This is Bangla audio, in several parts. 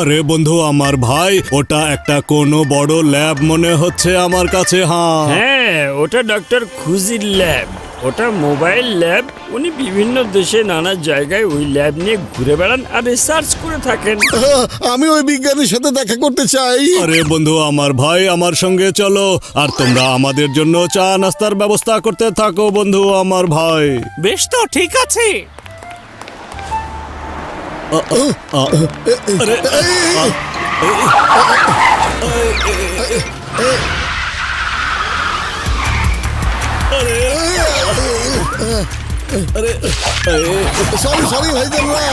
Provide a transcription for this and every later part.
আরে বন্ধু আমার ভাই, ওটা একটা কোনো বড় ল্যাব মনে হচ্ছে আমার কাছে। হ্যাঁ, ওটা ডক্টর খুজির ল্যাব। ওটা মোবাইল ল্যাব। উনি বিভিন্ন দেশে নানা জায়গায় ওই ল্যাব নিয়ে ঘুরে বেড়ান আর রিসার্চ করে থাকেন। আমি ওই বিজ্ঞানীর সাথে দেখা করতে চাই। আরে বন্ধু আমার ভাই, আমার সঙ্গে চলো, আর তোমরা আমাদের জন্য চা নাস্তার ব্যবস্থা করতে থাকো বন্ধু আমার ভাই। বেশ, তো ঠিক আছে। সরি সরি ভাইজানরা।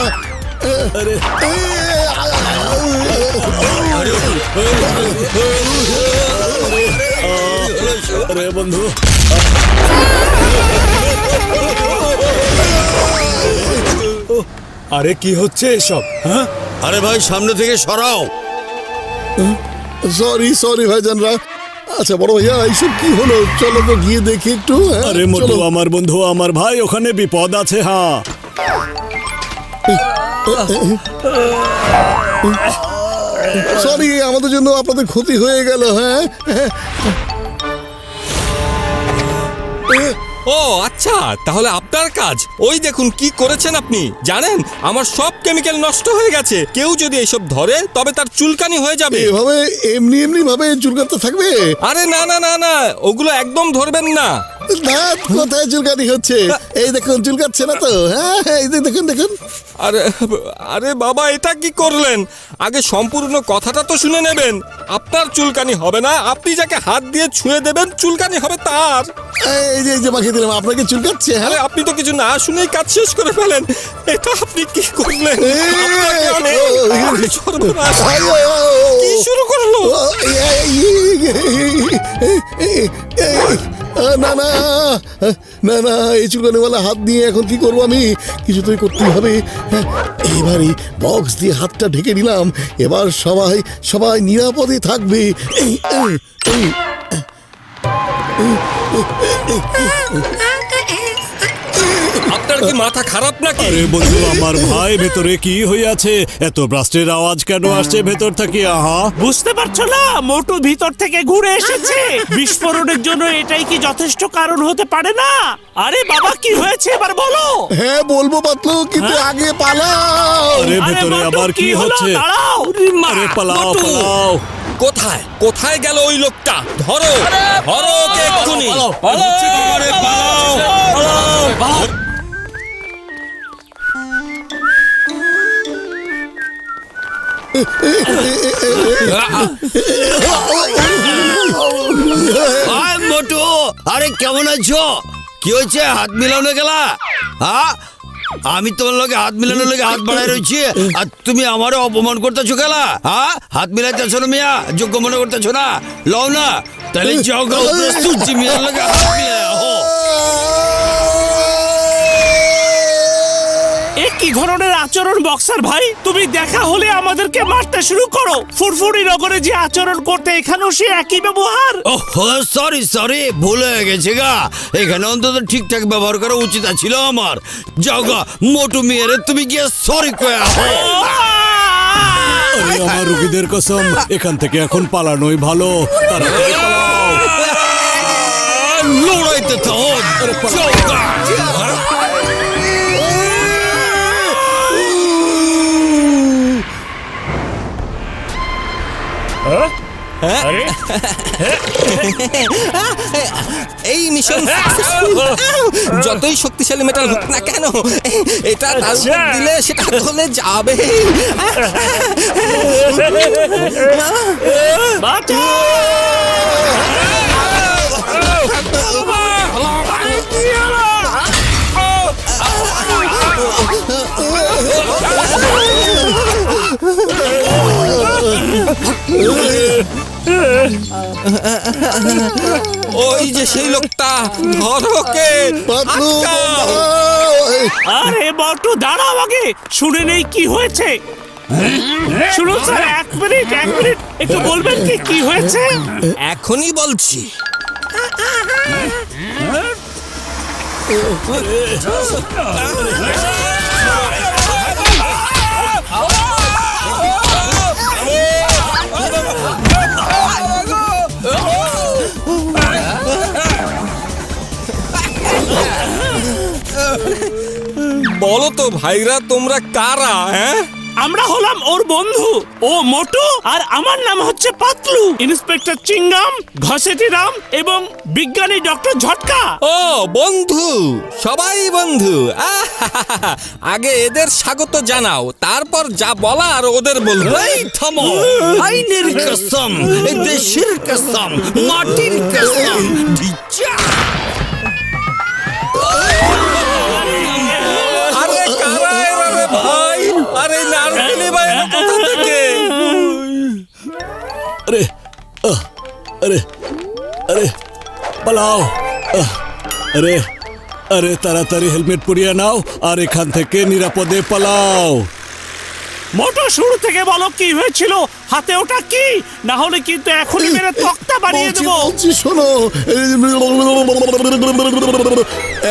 আরে বন্ধু, আরে কি হচ্ছে এসব? হ্যাঁ, আরে ভাই সামনে থেকে সরাও। সরি সরি ভাইজানরা। আচ্ছা বড় ভাইয়া, এইসব কি হলো? চলো তো গিয়ে দেখি একটু। আরে মধু আমার বন্ধু আমার ভাই, ওখানে বিপদ আছে। সরি, আমাদের জন্য আপনাদের ক্ষতি হয়ে গেল। হ্যাঁ, ও আচ্ছা, তাহলে আপনার কাজ। ওই দেখুন কি করেছেন আপনি। জানেন, আমার সব কেমিক্যাল নষ্ট হয়ে গেছে। কেউ যদি এসব ধরে তবে তার চুলকানি হয়ে যাবে। এভাবে এমনি এমনি ভাবে চুলকাতে থাকবে? আরে না না না না, ওগুলো একদম ধরবেন না। দাঁত কোথায় চুলকানি হচ্ছে? এই দেখুন, চুলকাচ্ছে না তো? হ্যাঁ, এই যে দেখুন দেখুন। আরে আরে বাবা, এটা কি করলেন? আগে সম্পূর্ণ কথাটা তো শুনে নেবেন। আপনার চুলকানি হবে না, আপনি যাকে হাত দিয়ে ছুঁয়ে দেবেন চুলকানি হবে তার। এই যে মাখিয়ে দিলাম, আপনাকে চুলকাচ্ছে? আরে হ্যাঁ, আপনি তো কিছু না শুনেই কাজ শেষ করে ফেলেন। এটা আপনি কি করলেন? আপনাকে আরে সর্বনাশ! কি শুরু করলো? না না না না, এই চুলকানিওয়ালা হাত নিয়ে এখন কি করবো আমি? কিছু তো করতেই হবে। এবারে বক্স দিয়ে হাতটা ঢেকে নিলাম। এবার সবাই সবাই নিরাপদে থাকবে। আপনার কি মাথা খারাপ নাকি? আরে বন্ধু আমার ভাই, ভেতরে কি হইয়াছে? এত ব্লাস্টের আওয়াজ কেন আসছে ভেতর থেকে? বুঝতে পারছো না? মোটু ভিতর থেকে ঘুরে এসেছে। বিস্ফোরণের জন্য এটাই কি যথেষ্ট কারণ হতে পারে না? আরে বাবা, কি হয়েছে এবার বলো। হ্যাঁ বলবো পাতলু, কিন্তু আগে পালাও। আরে ভেতরে মোটু, আবার কি হলো? হচ্ছে? দাঁড়াও। আরে পালাও মোটু! পালাও। কোথায় কোথায় গেল ওই লোকটা? ধরো ধরো ওকে এক্ষুনি। আরে পালাও! মোটু, আরে কেমন আছো? কি হয়েছে? হাত মিলানো গেলা? হ্যাঁ, আমি তোমার লগে হাত মিলানোর লগে হাত বাড়াই রয়েছি, আর তুমি আমারও অপমান করতেছো গেলা? হ্যাঁ, হাত মিলাইতেছো না মিয়া? যোগ্য মনে করতেছো না? লও না, তাহলে যাও গা, প্রস্তুত মিয়ার লগে হাত মিলাই। এ কি ধরনের আচরণ বক্সার ভাই? তুমি দেখা হলে আমাদেরকে মারতে শুরু করো। ফুরফুরি নগরে যে আচরণ করতে, এখানেও সে একই ব্যবহার। ওহো, সরি সরি, ভুল হয়ে গেছে গা। এখানে অন্তত ঠিকঠাক ব্যবহার করা উচিত ছিল আমার। যাও গা, মোটু মেয়েরে তুমি গিয়ে সরি কয়া। আরে আমার রুগীদের কসম, এখান থেকে এখন পালানোই ভালো। তাড়াতাড়ি পালাও। লড়াইতে তো যাও গা। এই মিশন যতই শক্তিশালী মেটাল হোক না কেন, এটা তার উপর দিলে সেটা গলে যাবে। ওই যে সেই লোকটা, ধরো কে। পাতলু, আরে বটু, দাঁড়াও, আগে শুনে নেই কি হয়েছে। শুনুন স্যার, এক মিনিট একটু বলবেন কি হয়েছে? এখনই বলছি। বলো তো ভাইরা তোমরা কারা? হ্যাঁ, আমরা হলাম ওর বন্ধু। ও মোটু আর আমার নাম হচ্ছে পাতলু। ইন্সপেক্টর চিংগাম, ঘসেটি রাম এবং বিজ্ঞানী ডক্টর ঝটকা। ও বন্ধু, সবাই বন্ধু। আহাহাহা। আগে এদের স্বাগত জানাও, তারপর যা বলার ওদের বলবো। এই থামো, আইনের কসম, এই দেশের কসম, মাটির কসম, ধিচ্চা। আরে কারা এরা রে ভাই? আরে নারকেলি ভাই এরা কোথা থেকে? আরে আরে আরে পালাও! আরে আরে তাড়াতাড়ি হেলমেট পরিয়ে নাও আর এখান থেকে নিরাপদে পালাও। মোটু, শুরু থেকে বলো কি হয়েছিল? হাতে ওটা কি? না হলে কিন্তু এখনই মেরে তক্তা বানিয়ে দেবো। বলছি শোনো,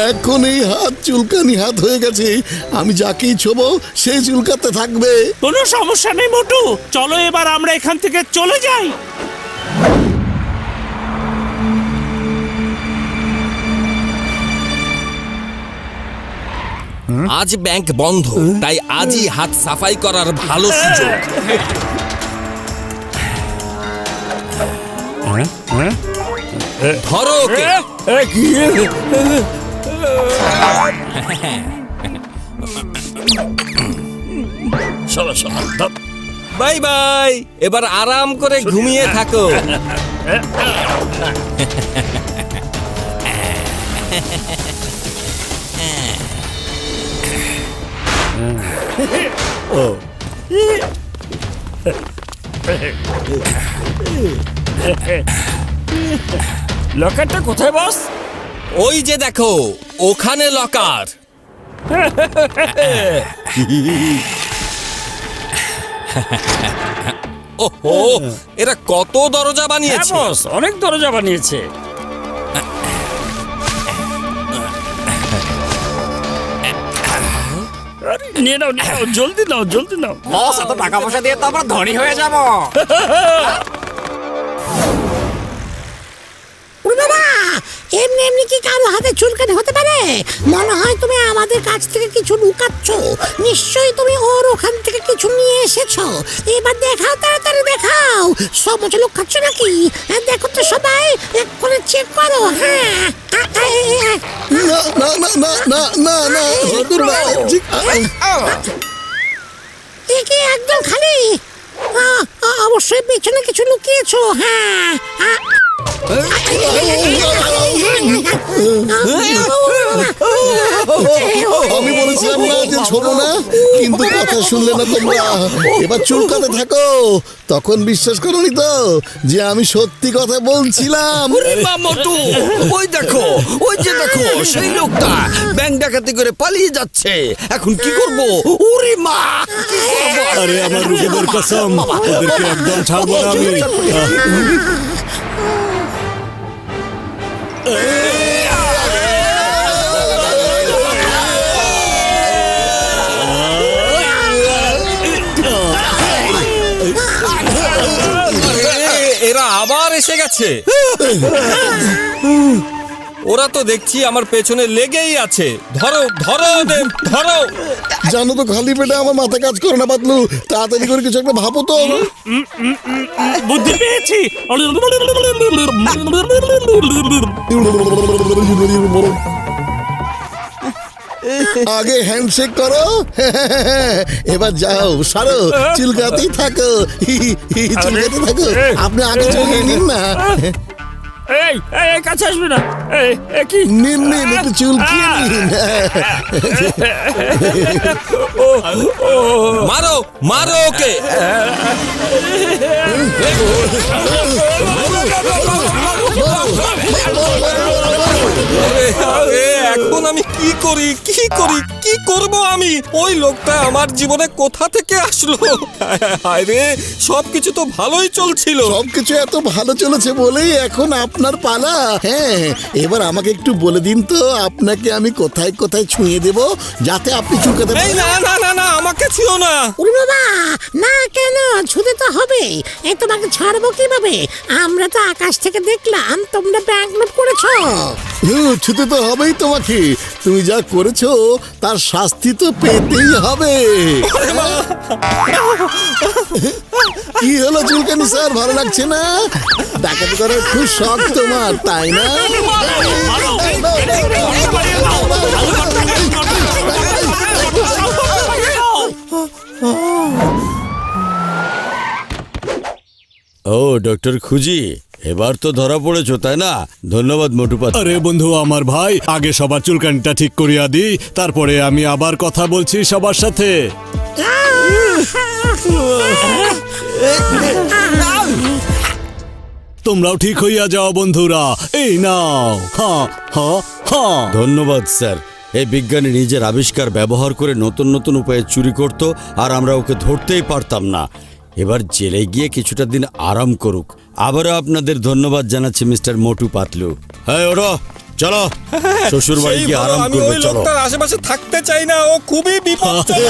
এখন এই হাত চুলকানি হাত হয়ে গেছে। আমি যাকেই ছোবো সেই চুলকাতে থাকবে। কোনো সমস্যা নেই মোটু, চলো এবার আমরা এখান থেকে চলে যাই। আজ ব্যাংক বন্ধ, তাই আজই হাত সাফাই করার ভালো সুযোগ। ধরো ওকে। চলো চলো ধর। বাই বাই, এবার আরাম করে ঘুমিয়ে থাকো। লকারটা কোথায় বস? ওই যে দেখো, ওখানে লকার। ওহো, এরা কত দরজা হ্যাঁ বানিয়েছে। বস, অনেক দরজা বানিয়েছে। আরে, নিয়ে নাও নিয়ে নাও, জলদি নাও জলদি নাও। বস, এত টাকা পয়সা দিয়ে তো আমরা ধনী হয়ে যাব। বাবা, এমনি এমনি কি কারো হাতে চুলকানি হতে পারে? মনে হয় তুমি আমাদের কাছ থেকে কিছু লুকাচ্ছ। নিশ্চয়ই তুমি ওর ওখান থেকে কিছু নিয়ে এসেছো। এবার দেখাও, তাড়াতাড়ি দেখাও। সব লুকাচ্ছ নাকি? দেখো তো সবাই, এক করে চেক করো। হ্যাঁ, না না না না না না না এ কি একদম খালি? অবশ্যই পেছনে কিছু লুকিয়েছো। হ্যাঁ, আমি বলেছিলাম না যে ছোড়ো না, কিন্তু কথা শুনলে না তোমরা। এবার চুলকাতে থাকো। তখন বিশ্বাস করোনি তো যে আমি সত্যি কথা বলছিলাম। ওরে মা মোটু, ওই দেখো, ওই যে দেখো, সেই লোকটা ব্যাংক ডাকাতি করে পালিয়ে যাচ্ছে। এখন কি করব? ওরে মা, কি করব? আরে আমার রুগীদের কসম, ওদেরকে একদম ছাড়বো না আমি। এরা আবার এসে গেছে। ওরা তো দেখছি আমার পেছনে লেগেই আছে। ধরো ধরো ওদের, ধরো। জানো তো, খালি পেটে আমার মাথা কাজ করে না পাতলু। তাড়াতাড়ি করে কিছু একটা ভাবো তো। বুদ্ধি পেয়েছি। আগে হ্যান্ডশেক করো। এবার যাও, সারো, চুলকাতেই থাকো, চুলকাতে থাকো। আপনি আগে চলে নিন না। এই এই কাছে আসবে না। এই কি? নিন নিন, একটু চুলকিয়ে নিন। মারো মারো ওকে। এখন আমি কি করি, কি করি, কি করব আমি? ওই লোকটা আমার জীবনে কোথা থেকে আসলো? হায় রে, সবকিছু তো ভালোই চলছিল। সবকিছু এত ভালো চলেছে বলেই এখন আপনার পালা। হ্যাঁ, এবার আমাকে একটু বলে দিন তো, আপনাকে আমি কোথায় কোথায় ছুঁয়ে দেব যাতে আপনি চুলকাতে এই পারেন। না না না না, আমাকে ছুঁয়ো না। ওরে বাবা, না কেন, ছুঁতে তো হবে। এই তোমাকে ছাড়বো কিভাবে? আমরা তো আকাশ থেকে দেখলাম তোমরা ব্যাংক লুট করেছো। ছুতে তো হবেই তোমাকে। তুমি যা করেছো তার শাস্তি তো পেতেই হবে। কি হলো চুলকানি স্যার, ভালো লাগছে না? ডাকাতি করার খুব শখ তোমার, তাই না? ও ডক্টর খুজি, এবার তো ধরা পড়েছো তাই না? ধন্যবাদ মোটু পাতলু। আরে বন্ধু আমার ভাই, আগে সবার চুলকানিটা ঠিক করিয়া দিই, তারপরে আমি আবার কথা বলছি সবার সাথে। তোমরাও ঠিক হইয়া যাও বন্ধুরা, এই নাও। হ্যাঁ হ্যাঁ হ্যাঁ। ধন্যবাদ স্যার। এই বিজ্ঞানী নিজের আবিষ্কার ব্যবহার করে নতুন নতুন উপায়ে চুরি করত, আর আমরা ওকে ধরতেই পারতাম না। এবার জেলে গিয়ে কিছুটা দিন আরাম করুক। আবারও আপনাদের ধন্যবাদ জানাচ্ছি মিস্টার মোটু পাতলু। হ্যাঁ ওরা চলো, শ্বশুর বাড়ি সেই গিয়ে ভালো, আরাম আমি করবে, ওই চলো। লোকটার আশেপাশে থাকতে চাই না, ও খুবই বিপজ্জনক।